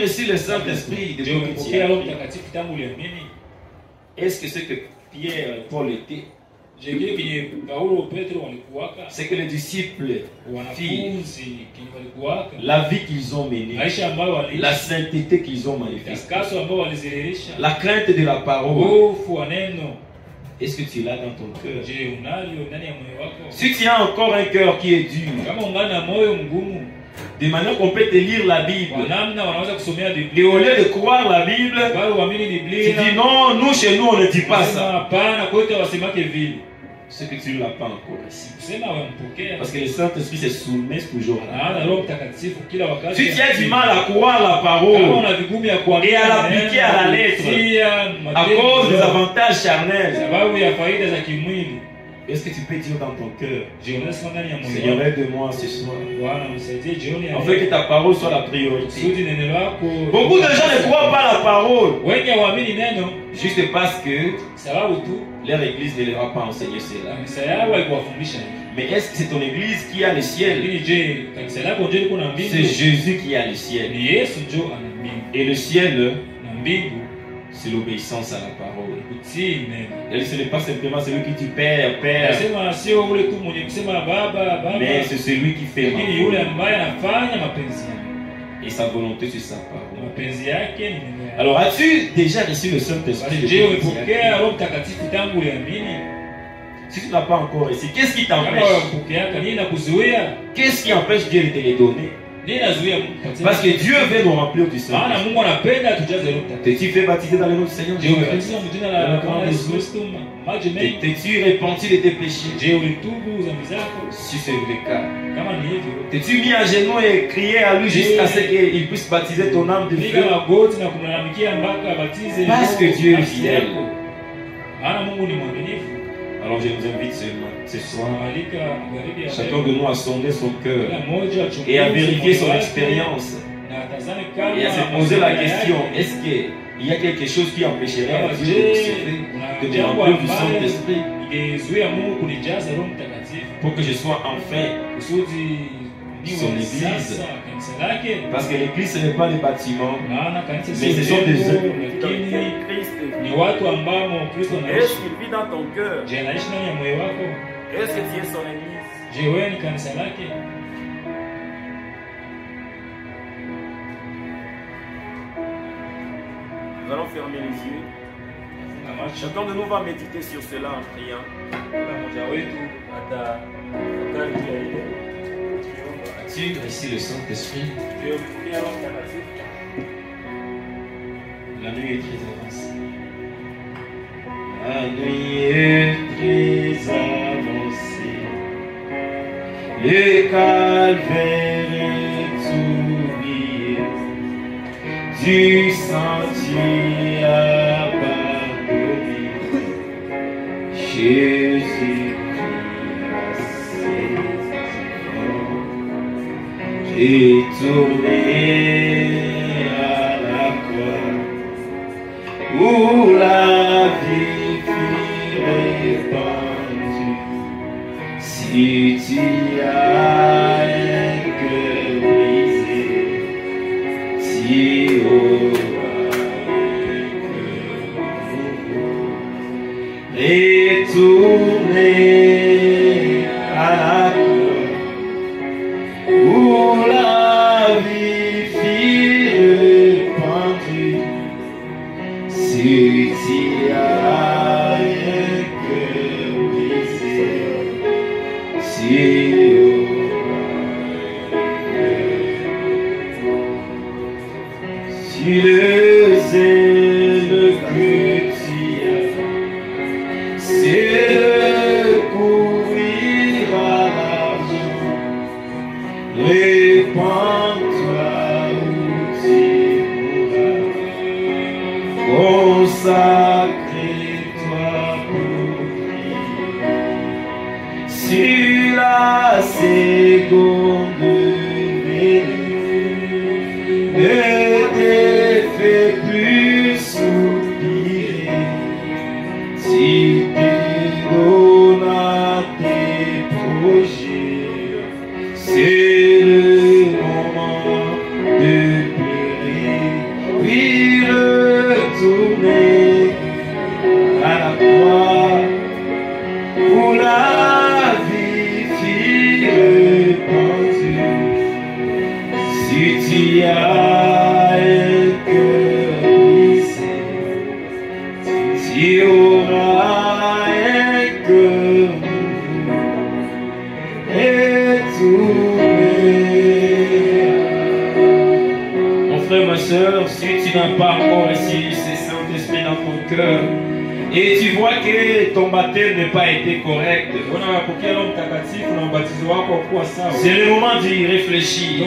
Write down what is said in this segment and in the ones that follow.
reçu le Saint-Esprit depuis que tu es arrivé, est-ce que c'est que Pierre et Paul étaient? C'est que les disciples firent, la vie qu'ils ont menée, la sainteté qu'ils ont manifestée, la crainte de la parole. Est-ce que tu l'as dans ton cœur? Si tu as encore un cœur qui est dur, de manière qu'on peut te lire la Bible, et au lieu de croire la Bible, tu dis non, nous chez nous on ne dit pas ça. C'est que tu ne l'as pas encore ici. Parce que le Saint-Esprit se soumet toujours. Si tu as du mal à croire la parole et à l'appliquer à la lettre à cause des avantages charnels, est-ce que tu peux dire dans ton cœur, Seigneur, aide-moi ce soir, afin que ta parole soit la priorité. Beaucoup de gens ne croient pas la parole juste parce que leur église ne leur a pas enseigné cela. Mais est-ce que c'est ton église qui a le ciel? C'est Jésus qui a le ciel. Et le ciel, c'est l'obéissance à la parole. Et ce n'est pas simplement celui qui dit Père, Père, mais c'est celui qui fait ma et sa volonté sur sa parole. Alors, as-tu déjà reçu le Saint-Esprit? Si tu n'as pas encore reçu, qu'est-ce qui t'empêche? Qu'est-ce qui empêche Dieu de te les donner? Parce que Dieu veut nous remplir du Saint-Esprit. T'es-tu fait baptiser dans le nom du Seigneur Jésus-Christ? T'es-tu repenti de tes péchés? Si c'est le cas, t'es-tu mis à genoux et crié à lui jusqu'à ce qu'il puisse baptiser ton âme de feu? Parce que Dieu est fidèle. Alors je vous invite ce soir, chacun de nous à sonder son cœur et à vérifier son expérience et à se poser la question, est-ce qu'il y a quelque chose qui empêcherait Dieu de me remplir du Saint-Esprit pour que je sois enfin son église? Parce que l'église, ce n'est pas les bâtiments, mais ce sont des œuvres. Est-ce qu'il vit dans ton cœur? Est-ce que tu es son église? Nous allons fermer les yeux. Chacun de nous va méditer sur cela en priant. As-tu reçu le Saint-Esprit? La nuit est très avancée. La nuit est très avancée. Le calvaire est oublié. Du sentier abandonné. Jésus est tourné à la croix où la vie fut répandue. Si tu as un cœur brisé, tu auras un cœur nouveau. Retourner à la croix où la vie fut répandue. Si tu as un cœur brisé, tu auras si le zèle que tu as, c'est de courir à l'argent. Répands-toi où tu mourras, consacre-toi pour prier. Sur la seconde venue, ne te fais plus souffrir. puis retourner à la croix pour la vie fille répandue. Si tu as un cœur brisé, tu auras un cœur et mon frère, ma soeur, si tu n'as pas encore reçu ce Saint-Esprit dans ton cœur et tu vois que ton baptême n'a pas été correct, c'est le moment d'y réfléchir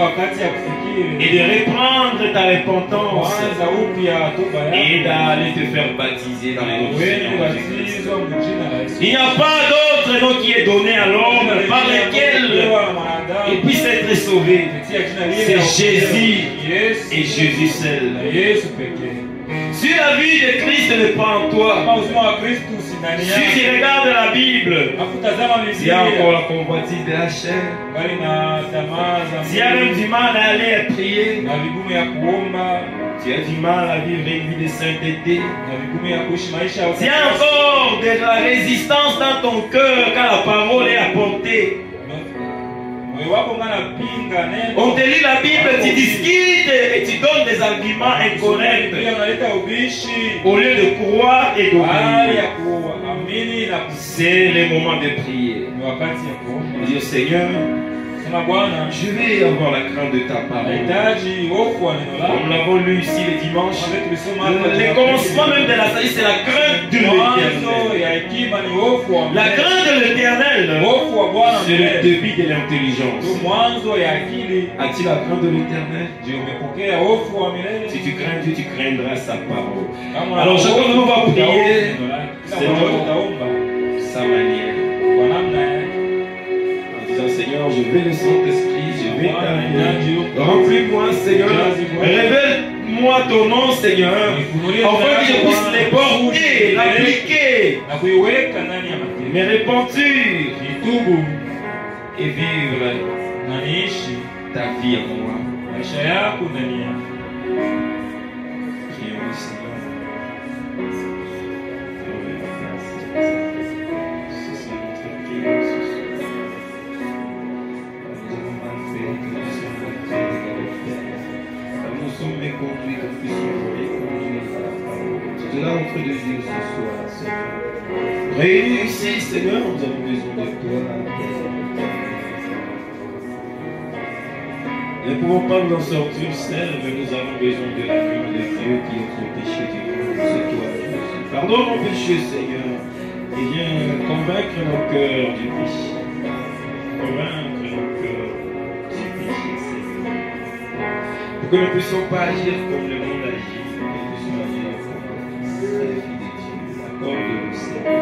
et de reprendre ta repentance et d'aller te faire baptiser dans les noms de Jésus. Il n'y a pas d'autre nom qui est donné à l'homme par lequel il puisse être sauvé. C'est Jésus et Jésus seul. Si la vie de Christ n'est pas en toi, si tu regardes la Bible, il y a encore la convoitise de la chair. S'il y a même du mal à aller prier, tu as du mal à vivre une vie de sainteté. S'il y a encore de la résistance dans ton cœur quand la parole est apportée, on te lit la Bible, tu discutes et tu donnes des arguments incorrects au lieu de croire et d'obéir. C'est le moment de prier. Dire Seigneur, je vais avoir la crainte de ta parole. Comme nous l'avons lu ici le dimanche, le commencement même de la sagesse, c'est la crainte de l'éternel. La crainte de l'éternel, c'est le début de l'intelligence. As-tu la crainte de l'éternel? Si tu crains Dieu, tu craindras sa parole. Alors chacun de nous va prier selon sa manière. Seigneur, je vais le Saint-Esprit, je vais t'amener. Remplis-moi, Seigneur. Révèle-moi ton nom, Seigneur, afin que je puisse les porter, l'appliquer, me repentir et vivre ta vie en moi. Prions le Seigneur. Conduit, qu'on puisse conduire à la parole. C'est de là entre de Dieu ce soir, Seigneur. Réunis ici, Seigneur, nous avons besoin de toi. Nous ne pouvons pas nous en sortir seuls, mais nous avons besoin de la main de Dieu qui est notre péché du monde. C'est toi, Jésus. Pardonne nos péchés, Seigneur, et viens convaincre nos cœurs du péché. Convaincre nos cœurs du péché, Seigneur. Pour que nous ne puissions pas agir comme le monde agit, mais que nous puissions agir comme les filles de Dieu. Accorde-nous, Seigneur.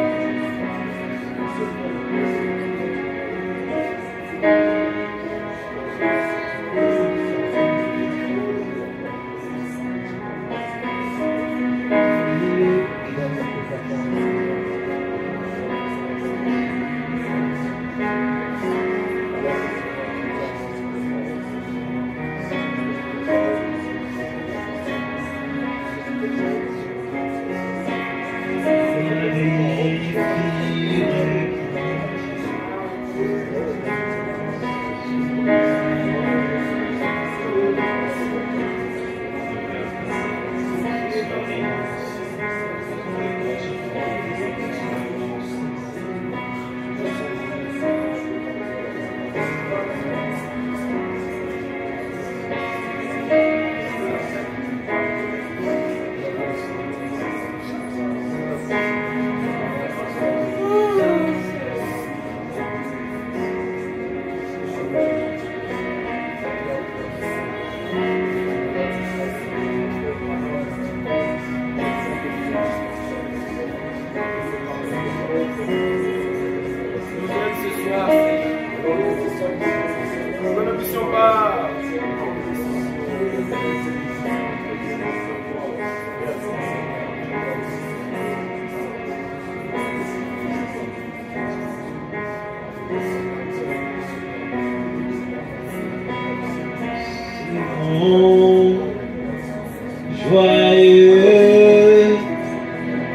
joyeux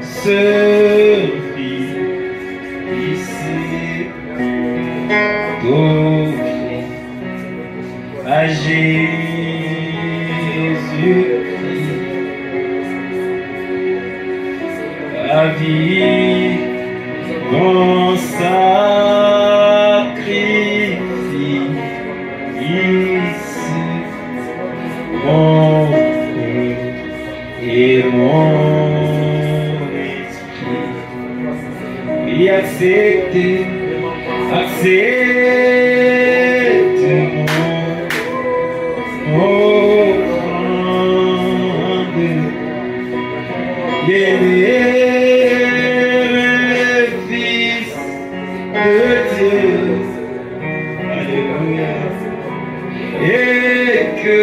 service d'offrir à Jésus-Christ la vie en sacrifice, mon cœur et mon esprit, et accepte mon offrande, bien-aimé Fils de Dieu, alléluia, et que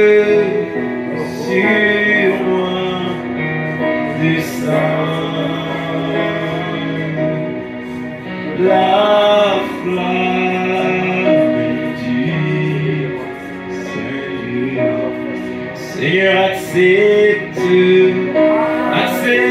sur moi descende la flamme du Seigneur. Seigneur, accepte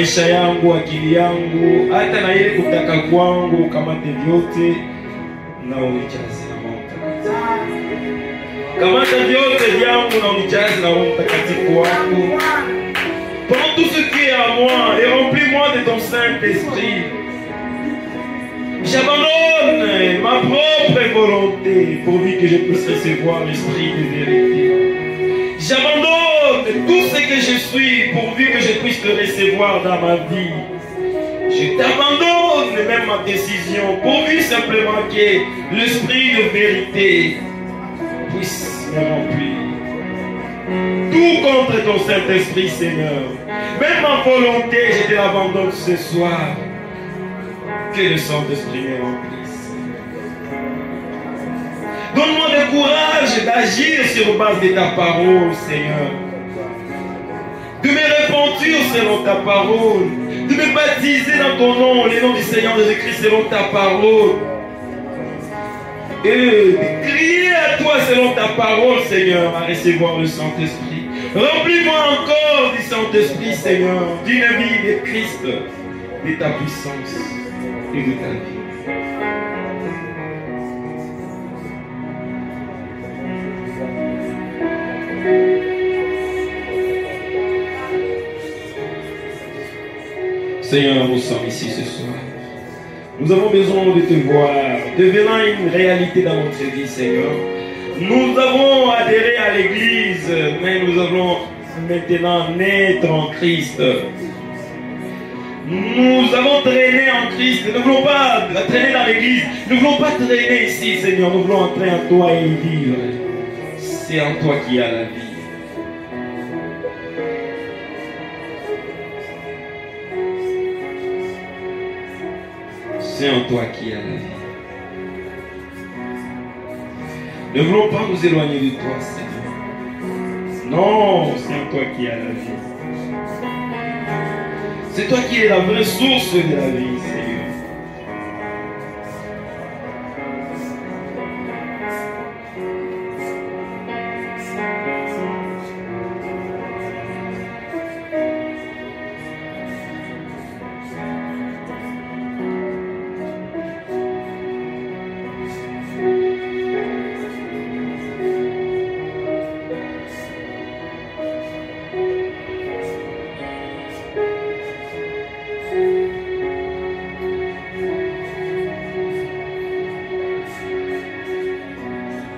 maisha yangu, akili yangu, hata na ile kutaka kwangu, kamate vyote na unijaze na Roho Mtakatifu. Kamata vyote vyangu na unijaze na Roho Mtakatifu wako. Prends tout ce qui est à moi et remplis-moi de ton Saint-Esprit. J'abandonne ma propre volonté pourvu que je puisse recevoir l'Esprit de vérité. J'abandonne tout ce que je suis pourvu que je puisse te recevoir dans ma vie. Je t'abandonne même ma décision pourvu simplement que l'Esprit de vérité puisse me remplir. Tout contre ton Saint-Esprit, Seigneur. Même ma volonté, je te l'abandonne ce soir. Que le Saint-Esprit me remplisse. Donne-moi le courage d'agir sur base de ta parole, Seigneur. De me repentir selon ta parole. De me baptiser dans ton nom, le nom du Seigneur Jésus-Christ selon ta parole. Et de crier à toi selon ta parole, Seigneur, à recevoir le Saint-Esprit. Remplis-moi encore du Saint-Esprit, Seigneur, d'une vie de Christ, de ta puissance et de ta vie. Seigneur, nous sommes ici ce soir. Nous avons besoin de te voir, devenant une réalité dans notre vie, Seigneur. Nous avons adhéré à l'Église, mais nous allons maintenant naître en Christ. Nous avons traîné en Christ. Nous ne voulons pas traîner dans l'Église. Nous ne voulons pas traîner ici, Seigneur. Nous voulons entrer en toi et y vivre. C'est en toi qu'il y a la vie. C'est en toi qu'il y a la vie. Ne voulons pas nous éloigner de toi, Seigneur. Non, c'est en toi qu'il y a la vie. C'est toi qui es la vraie source de la vie, Seigneur.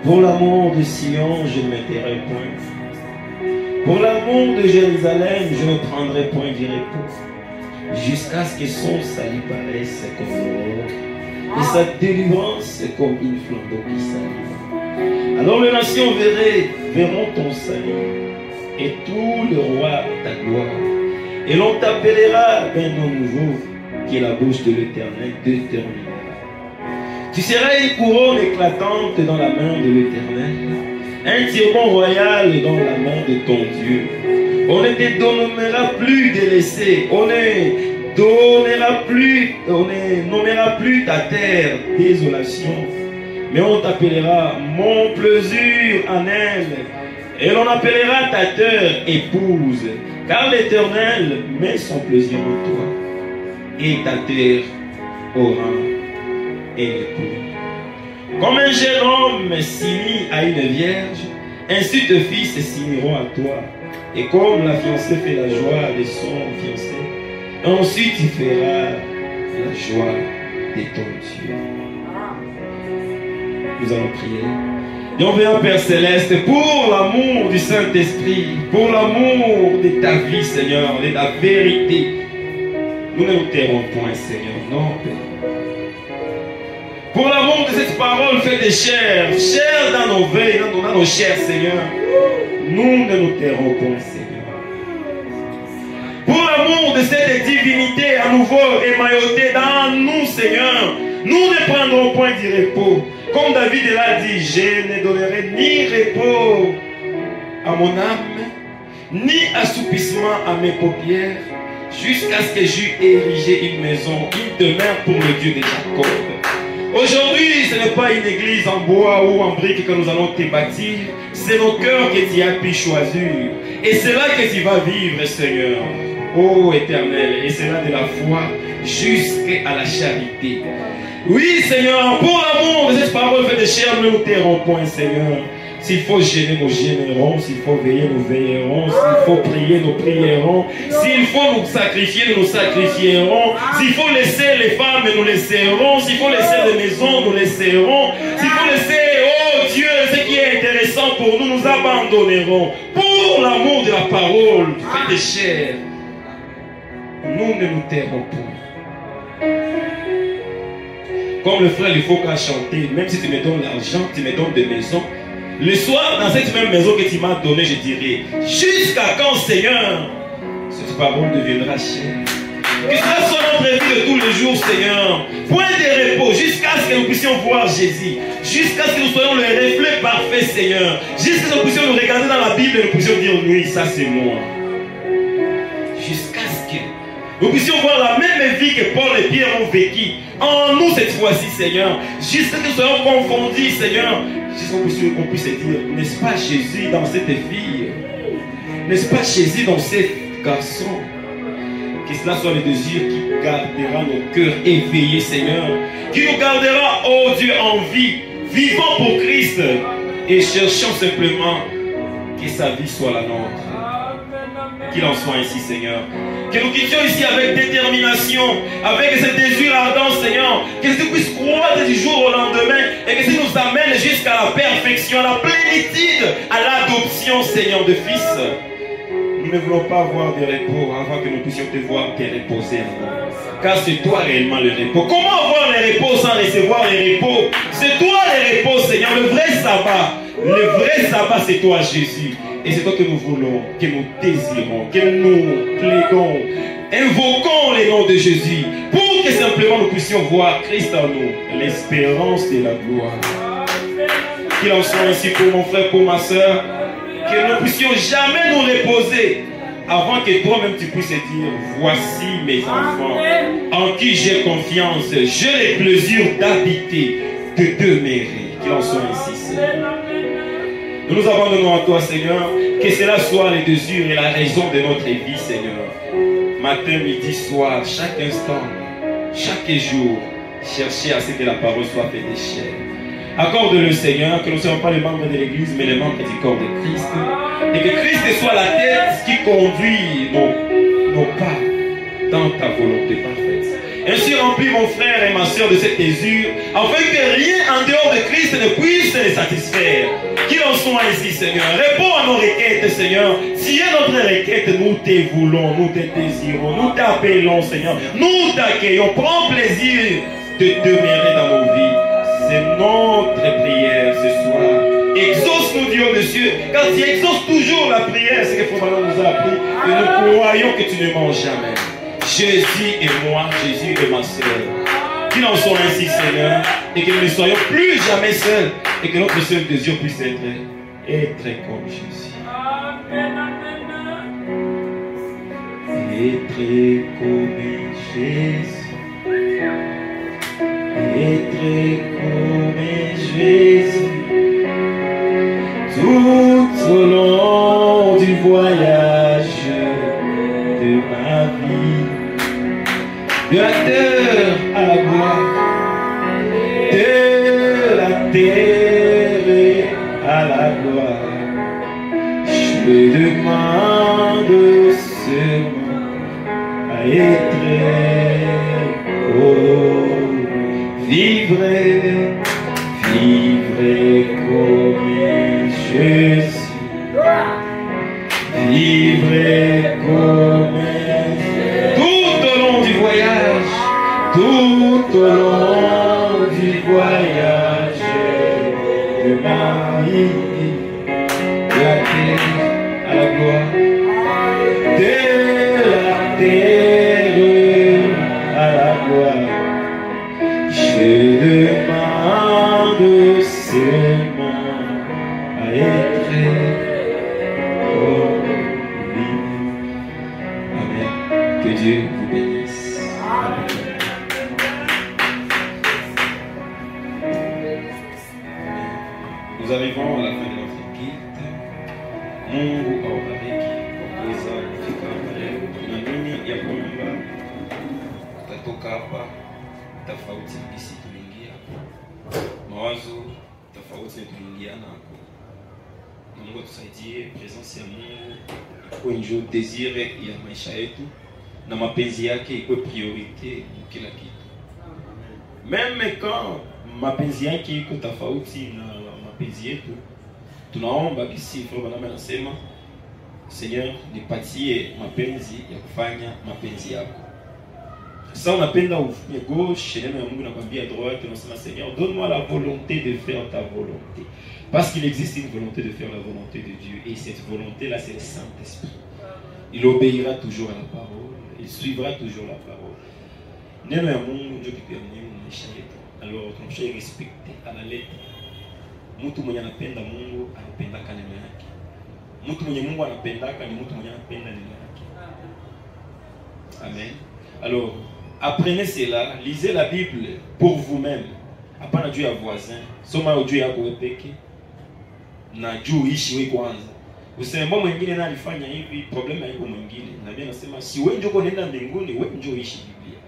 Pour l'amour de Sion, je ne m'étairai point. Pour l'amour de Jérusalem, je ne prendrai point du repos. jusqu'à ce que son salut paraisse comme l'aurore et sa délivrance comme une flamme d'eau qui s'allume. Alors les nations verront ton salut et tout le roi ta gloire. Et l'on t'appellera d'un nom nouveau qui la bouche de l'Éternel déterminera. Tu seras une couronne éclatante dans la main de l'Éternel, un diamant royal dans la main de ton Dieu. On ne te nommera plus délaissé, on ne nommera plus ta terre désolation, mais on t'appellera mon plaisir en elle, et l'on appellera ta terre épouse, car l'Éternel met son plaisir en toi, et ta terre aura et l'époux. Comme un jeune homme s'unit à une vierge, ainsi tes fils se s'uniront à toi. Et comme la fiancée fait la joie de son fiancé, ensuite tu feras la joie de ton Dieu. Nous allons prier. Et on vient, Père Céleste, pour l'amour du Saint-Esprit, pour l'amour de ta vie, Seigneur, de ta vérité. Nous ne nous tairons point, Seigneur, non, Père. Pour l'amour de cette parole faite de chair, chair dans nos veilles, dans nos chairs, Seigneur, nous ne nous tairons point, Seigneur. Pour l'amour de cette divinité à nouveau émaillotée dans nous, Seigneur, nous ne prendrons point du repos. Comme David l'a dit, je ne donnerai ni repos à mon âme, ni assoupissement à mes paupières, jusqu'à ce que j'eus érigé une maison, une demeure pour le Dieu de Jacob. Aujourd'hui, ce n'est pas une église en bois ou en briques que nous allons te bâtir. C'est nos cœurs que tu as pu choisir. Et c'est là que tu vas vivre, Seigneur. Ô Éternel, et c'est là de la foi jusqu'à la charité. Oui, Seigneur, pour l'amour de cette parole faite de chair, nous ne nous tairons point, Seigneur. S'il faut gêner, nous gênerons. S'il faut veiller, nous veillerons. S'il faut prier, nous prierons. S'il faut nous sacrifier, nous nous sacrifierons. S'il faut laisser les femmes, nous laisserons. S'il faut laisser les maisons, nous laisserons. S'il faut laisser, oh Dieu, ce qui est intéressant pour nous, nous abandonnerons. Pour l'amour de la parole faite de chair, nous ne nous tairons point. Comme le frère, il faut qu'à chanter, même si tu me donnes l'argent, tu me donnes des maisons. Le soir, dans cette même maison que tu m'as donnée, je dirai, jusqu'à quand, Seigneur, cette parole deviendra chère. Que cela soit notre vie de tous les jours, Seigneur. Point de repos, jusqu'à ce que nous puissions voir Jésus. Jusqu'à ce que nous soyons le reflet parfait, Seigneur. Jusqu'à ce que nous puissions nous regarder dans la Bible et nous puissions dire, oui, ça c'est moi. Jusqu'à ce que nous puissions voir la même vie que Paul et Pierre ont vécu en nous cette fois-ci, Seigneur. Jusqu'à ce que nous soyons confondus, Seigneur. Jusqu'à qu'on puisse dire, n'est-ce pas Jésus dans cette fille? N'est-ce pas Jésus dans cet garçon? Que cela soit le désir qui gardera nos cœurs éveillés, Seigneur. Qui nous gardera, oh Dieu, en vie, vivant pour Christ. Et cherchant simplement que sa vie soit la nôtre. Qu'il en soit ainsi, Seigneur. Que nous quittions ici avec détermination, avec ce désir ardent, Seigneur. Que tu puisses croître du jour au lendemain et que tu nous amènes jusqu'à la perfection, à la plénitude, à l'adoption, Seigneur, de fils. Nous ne voulons pas avoir de repos avant que nous puissions te voir te reposer. Car c'est toi réellement le repos. Comment avoir le repos sans recevoir le repos? C'est toi le repos, Seigneur, le vrai sabbat. Le vrai sabbat, c'est toi, Jésus. Et c'est toi que nous voulons, que nous désirons, que nous plaidons, invoquons les noms de Jésus pour que simplement nous puissions voir Christ en nous, l'espérance de la gloire. Qu'il en soit ainsi pour mon frère, pour ma soeur, que nous ne puissions jamais nous reposer avant que toi-même tu puisses dire, voici mes enfants en qui j'ai confiance, j'ai le plaisir d'habiter, de demeurer. Qu'il en soit ainsi, Seigneur. Nous nous abandonnons à toi, Seigneur. Que cela soit les désirs et la raison de notre vie, Seigneur. Matin, midi, soir, chaque instant, chaque jour, chercher à ce que la parole soit faite de chair. Accorde-le, Seigneur, que nous ne soyons pas les membres de l'Église, mais les membres du corps de Christ. Et que Christ soit la tête qui conduit nos pas dans ta volonté parfaite. Ainsi remplis mon frère et ma soeur de cette désir, afin que rien en dehors de Christ ne puisse les satisfaire. Qu'il en soit ainsi, Seigneur. Réponds à nos requêtes, Seigneur. Si est notre requête, nous te voulons, nous te désirons, nous t'appelons, Seigneur. Nous t'accueillons. Prends plaisir de demeurer dans nos vies. C'est notre prière ce soir. Exauce-nous, Dieu de cieux, car tu exauces toujours la prière. C'est ce que Frère nous a appris. Et nous croyons que tu ne mens jamais. Jésus et moi, Jésus et ma soeur. Qu'il en soit ainsi, Seigneur, et que nous ne soyons plus jamais seuls, et que notre seul désir puisse être comme Jésus. Être comme Jésus. Être comme Jésus. Tout au long du voyage de ma vie, de la terre à la gloire, de la terre à la gloire, je demande seulement à être vivre comme Jésus, vivre comme tout au long du voyage, tout au long du voyage de ma vie, de la terre à la gloire, de la terre à la gloire, je demande seulement à être comme lui. Amen. Que Dieu vous bénisse. Amen. Nous arrivons à la fin de notre guide. Mungu awabariki kwa kuweza kufika hapa leo. Tunaamini ya kwamba tutatoka hapa tofauti na jinsi tuliingia. Mawazo tofauti tuliingia nako. Mungu tusaidie, presence ya Mungu ikuwe ndio désir ya maisha yetu na mapenzi yake ikuwe priorité kwa kila kitu. Même quand mapenzi yake iko tofauti na mapenzi yetu, tunaomba kisi Frère Branham anasema, Seigneur, nipatie mapenzi ya kufanya mapenzi yako. Sasa unapenda ufanye gauche, neno ya Mungu nakwambia droite, unasema Seigneur, donne-moi la volonté de faire ta volonté. Parce qu'il existe une volonté de faire la volonté de Dieu. Et cette volonté-là, c'est le Saint-Esprit. Il obéira toujours à la parole. Il suivra toujours la parole. Neno ya Mungu ndio kitu ya muhimu maisha yetu. Alors tunamshauri respecter à la lettre. Mtu mwenye anapenda Mungu anapendaka neno yake. Mtu mwenye Mungu anapendaka ni mtu mwenye anapenda neno yake. Amen. Alors apprenez cela, lisez la Bible pour vous-même. Hapana juu ya voisin. Soma juu yako wewe peke. Na juu ishi wewe kwanza. Useme mbona mwingine na alifanya hivi, problema iko mwingine. Na Biblia inasema si wewe ndio unaenda mbinguni, wewe ndio ishi Biblia.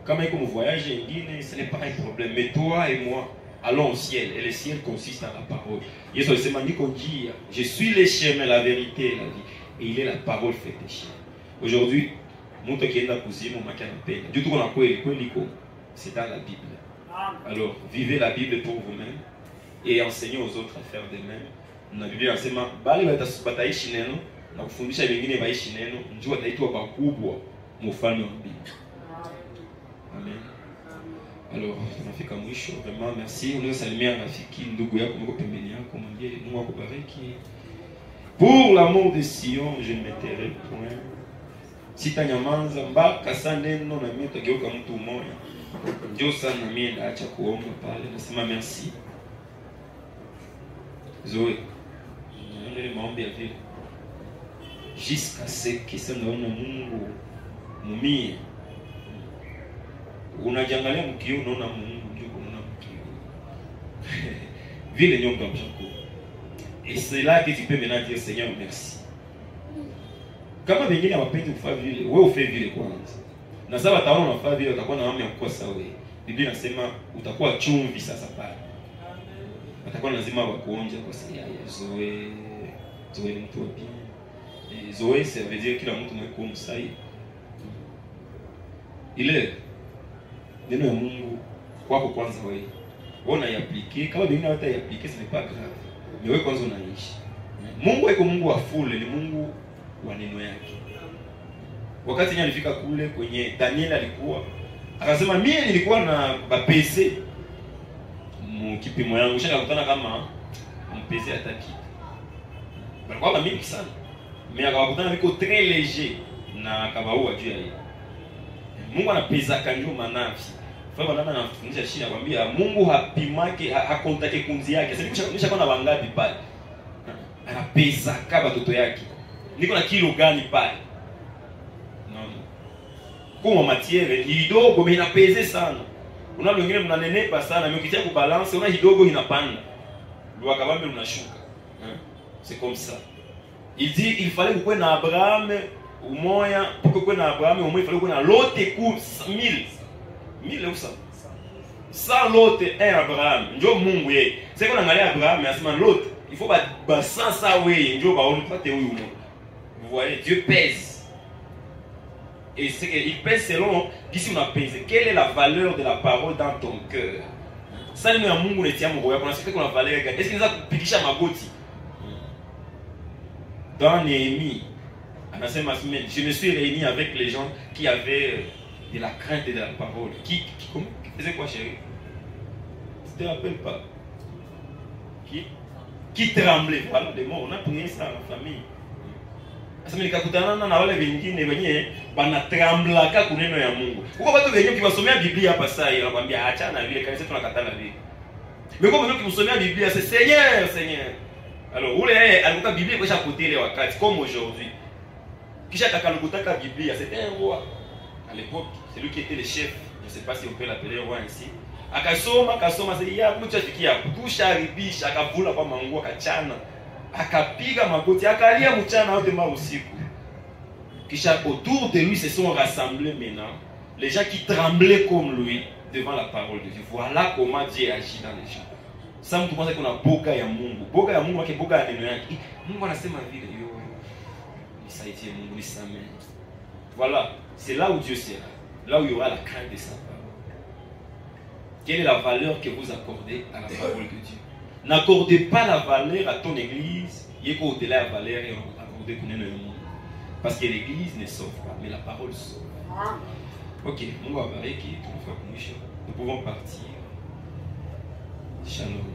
Kama iko voyage ingine, ce n'est pas un problème. Mais toi et moi, allons au ciel. Et le ciel consiste en la parole. Yesu alisema niko njia, je suis le chemin, la vérité et la vie. Et il est la parole faite chair. Aujourd'hui, mtu akienda kuzimu maki anapenda. Ndio tuko na kweli, kweli iko. C'est dans la Bible. Alors, vivez la Bible pour vous-même et enseignez aux autres à faire de même. Na Biblia inasema bali wataishi neno na kufundisha wengine waishi neno, ndio wataitwa wakubwa mfalme wa mbingu. Amen. Alors, tunafika mwisho. Vraiment merci. Unaweza salimia rafiki ndugu yako mko pembeni yako, mwambie Mungu akubariki. Pour l'amour de Sion, je ne m'éterai point. Sitanyamaza mpaka saa neno na mimi tageuka mtu mmoja. Ndio sana mimi naacha kuomba pale, nasema merci. Zoe. Ndio maombi ya vile. Jusqu'à ce que ça naona Mungu mumie. Unajangalia mkio unaona Mungu ndio unaona mkio. Vile nyonga mshako. Et c'est là que tu peux maintenant dire Seigneur merci. Kama wengine hawapendi kufanya vile, wewe ufanye vile kwanza. Na sasa wataona unafanya vile utakuwa na hamu ya kukosa wewe. Biblia inasema utakuwa chumvi sasa pale. Watakuwa lazima wakuonja kwa sababu ya Zoe mtu wa bien. Et Zoe ça veut dire kila mtu mwe kwa msai. Ile neno ya Mungu kwako kwanza wewe. Ona yappliquer, kama wengine hawatayappliquer ce n'est pas grave. ni wewe kwanza unaishi. Mungu haiko Mungu wa fule, ni Mungu wa neno yake. Wakati yeye alifika kule kwenye Daniel alikuwa akasema mimi nilikuwa na PC mkipimo yangu shaka kutana kama mpeze ataki. Balikuwa mingi sana. Mais akakutana biko très léger na akabaua juu ya hiyo. Mungu anapeza kanjo manafi. Kwa sababu nana anafundisha shida kwambia Mungu hapimake hakontake kunzi yake. Sasa nisha kona wangapi pale. Anapeza kama watoto yake. Niko na kilo gani pale? Kwa matiere kidogo mais inapeze sana. Una wengine mnanenepa sana, mais ukitia ku balance una kidogo inapanda. Lwa kabambe unashuka. C'est comme ça. Il dit il fallait que na Abraham au moyen pour que na Abraham au moins il fallait que na l'autre coup 1000 ou ça. Sans l'autre un Abraham. Ndio Mungu yeye. C'est qu'on angalia Abraham asema l'autre. Il faut ba sans ça oui, ndio ba on pas te huyu. Vous voyez, Dieu pèse. Et c'est qu'il pèse selon d'ici on a pesé. Quelle est la valeur de la parole dans ton cœur? Ça ni ya Mungu netia Mungu yako. Unasikia kuna valeur gani? Est-ce qu'il nous a pikisha magoti? Dans Néhémie, je me suis réuni avec les gens qui avaient de la crainte et de la parole. Qui faisait quoi, chérie? Tu te rappelles pas? Qui tremblait. Voilà, des mots. On a pris ça en famille. Sasa nikakutana na wale wengine wenyewe banatremblaka kuneno ya Mungu. Huko watu wenyewe kiwasomea Biblia hapa sasa anakuambia achana vile kanisa tunakatana vile. Mais kwa mtu kimsomea Biblia c'est Seigneur, Seigneur. Alors, où est alikuta Biblia kwa côté les wakati comme aujourd'hui. Kisha takalukutaka Biblia, c'était un roi à l'époque, c'est lui qui était le chef, je ne sais pas si on peut l'appeler roi ici. Akasoma c'est ya mtu afikia tusharibisha akavula kwa manguo akachana. Akapiga magoti akalia mchana wote mwa usiku. Kisha autour de lui se sont rassemblés maintenant les gens qui tremblaient comme lui devant la parole de Dieu. Voilà comment Dieu agit dans les gens. Sasa mtu kwanza kuna boga ya Mungu. Boga ya Mungu wake boga ya neno yake. Mungu anasema vile yo. Nisaidie Mungu nisamehe. Voilà, c'est là où Dieu sera. Là où il y aura la crainte de sa parole. Quelle est la valeur que vous accordez à la parole de Dieu? N'accordez pas la valeur à ton église, yeko au-delà la valeur et accordez pour neno ya Mungu. Parce que l'église ne sauve pas, mais la parole sauve. OK, Mungu abariki, tunafika kumwisho. Nous pouvons partir. Shalom.